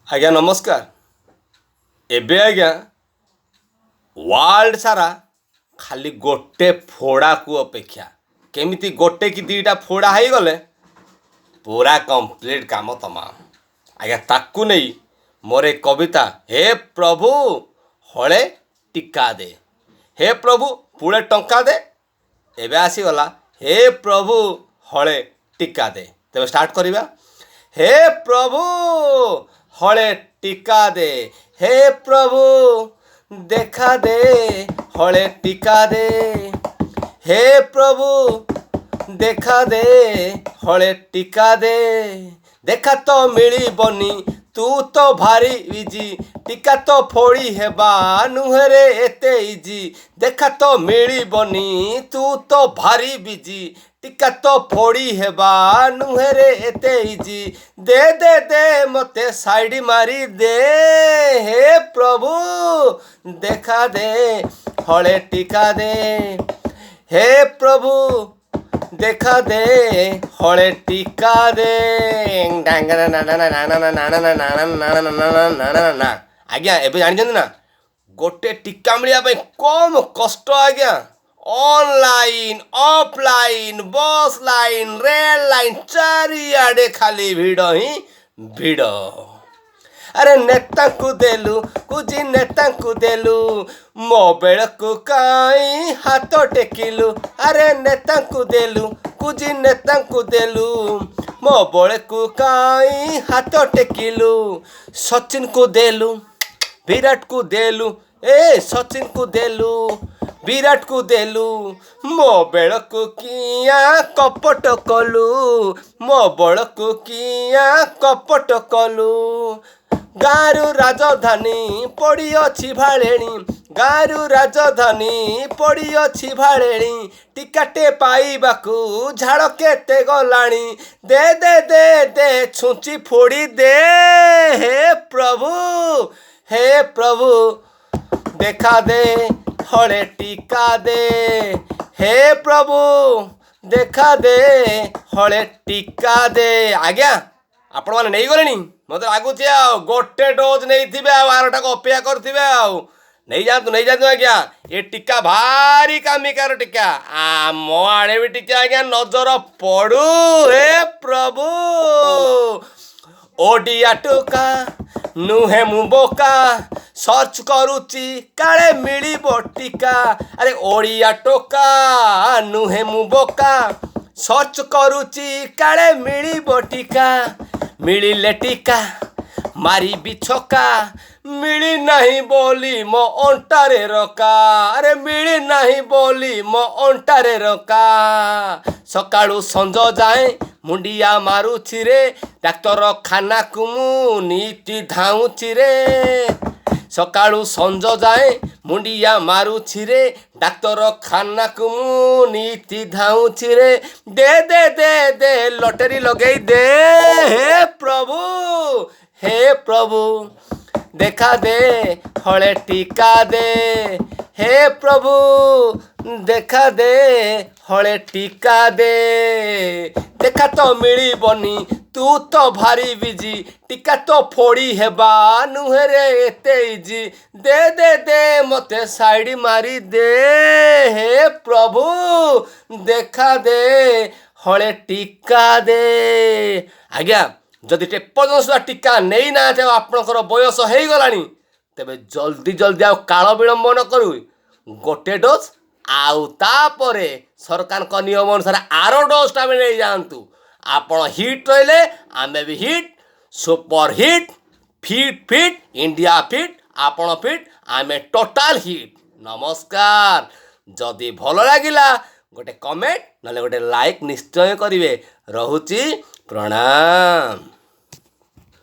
आज्ञा नमस्कार। एबे आज्ञा वर्ल्ड सारा खाली गोटे फोड़ा को अपेक्षा केमिति गोटे कि दीटा फोड़ा हो गले पूरा कंप्लीट काम तमाम। आज्ञा ताकू नहीं मोर एक कविता हे प्रभु हले टिका दे, हे प्रभु पुळे टंका दे। एबे आसीगला हे प्रभु हले टिका दे। तेज स्टार्ट करिबा। हे प्रभु हले टिका दे, हे प्रभु देखा दे हले टिका दे, हे प्रभु देखा दे हले टिका दे। देखा तो मिली बनी तू तो भारी इजी, टिका तो फोड़ी हेबा नुहरे एते इजी। देखा तो मिली बनी तू तो भारी बिजी, टिका तो फोड़ी हेबा नुहरे एते इजी। दे दे दे मते साइड मारी दे, हे प्रभु देखा दे हले टिका दे, हे प्रभु देखा दे हले टिका दे। आज्ञा एबे जानी ना गोटे टिका मिलवा कम कष्ट आज्ञा। ऑनलाइन ऑफलाइन बस लाइन रेल लाइन चारिआडे खाली भिड़ ही भिड़। अरे नेता को देलु कुजी नेता को देलु मो बेल को काई हाथ टेकिलु। अरे नेता को देलु कुजी नेता को देलु मो बड़े को काई हाथ टेकिलु। सचिन को देलु विराट को देलु, ए सचिन को देलु विराट को देलु मो बेल को किया कपट कलु, मो बड़ को किया कपट कलु। गारू राजधानी पड़ी अच्छी भाड़ेणी, गारू राजधानी पड़ी अच्छी भाड़ेणी। टिकाटे पाइबाकू झाड़ केते गलाणी, दे दे दे दे छुंची फोड़ी दे, हे प्रभु हे प्रभु देखा दे हले टिका दे, हे प्रभु देखा दे हले टिका दे। आज्ञा आपण मैंने नहीं गले मत लगुच गोटे डोज नहीं थे बारटा को अपेक्षा करेंगे नहीं जातु आज्ञा। ये टिका भारी कामिकार टिका आम आड़े भी टिका आज्ञा नजर पड़ू, हे प्रभु ओडिया टोका नुहे मु बोका सर्च करुची काले मिली टिका। अरे ओडिया टोका नुहे मु बोका सर्च करुची काले मिली टिका। मिलिले टिका मारी बिछका मिली नहीं बोली मो अंटारे रका। अरे मिली नहीं बोली मो अंटारे रका। सकाळू संज जाए मुंडिया मारुछि रे डाक्तर खाना को मु नीति धाउछि रे। सकाळू संज जाए मुंडिया मारुछि रे डाक्तर खाना को मु नीति धाउछि रे। दे दे दे दे लॉटरी लगेई दे, हे प्रभु हे प्रभु देखा दे हले टिका दे, हे प्रभु देखा दे हले टिका दे। देखा तो मिली बनी तू तो भारी बिजी, टिका तो फोड़ी हेबा नुहरे एते इजी। दे दे दे मते साइड मारी दे, हे प्रभु देखा दे हले टिका दे। आज्ञा जदि टेपर्यंत सुधा टिका नहीं ना आपणकर बयस हो गलानी तेबे जल्दी जल्दी आ काल विलंब न करू गोटे डोज आउ तापरे सरकार का नियम अनुसार आरो डोजटा भी नहीं जातु। आपण हिट रहिले आमे भी hit, super hit, fit fit India fit, आपण फिट आमे टोटाल हिट। नमस्कार। जदि भल लागिला गोटे कमेंट नले गोटे लाइक निश्चय करिवे। रहुची प्रणाम।